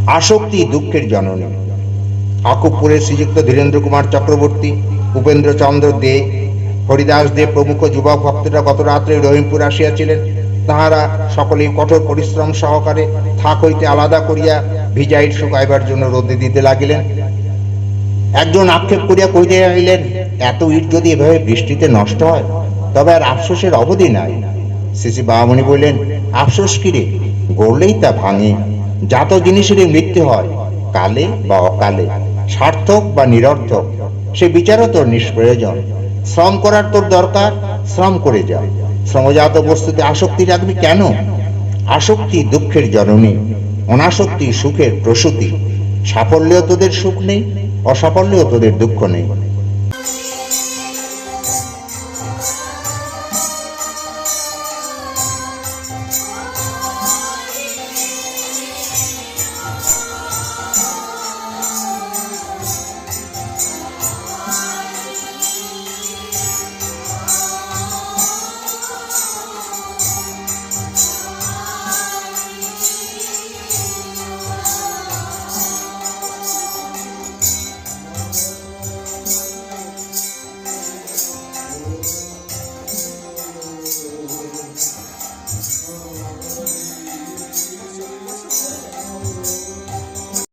আসক্তি দুঃখের জননী। আকুবপুরের শ্রীযুক্ত ধীরেন্দ্র কুমার চক্রবর্তী, উপেন্দ্রচন্দ্র দে, হরিদাস দে প্রমুখ যুবক ভক্তরা গত রাত্রে রহিমপুর আসিয়াছিলেন। তাহারা সকলেই কঠোর পরিশ্রম সহকারে থাক হইতে আলাদা করিয়া ভিজা ইট শুকাইবার জন্য রোদে দিতে লাগিলেন। একজন আক্ষেপ করিয়া কহিতে লাগিলেন, এত ইট যদি এভাবে বৃষ্টিতে নষ্ট হয় তবে আর আফসোসের অবধি নাই। শ্রী শ্রী বাবামণি বললেন, আফসোস কিরে, গড়লেই তা ভাঙে। জাত জিনিসেরই মৃত্যু হয়, কালে বা অকালে, সার্থক বা নিরর্থক, সে বিচারও তোর নিষ্প্রয়োজন। শ্রম করার তোর দরকার, শ্রম করে যা। শ্রমজাত বস্তুতে আসক্তি রাখবি কেন? আসক্তি দুঃখের জননী, অনাসক্তি সুখের প্রসূতি। সাফল্যেও তোদের সুখ নেই, অসাফল্যেও তোদের দুঃখ নেই।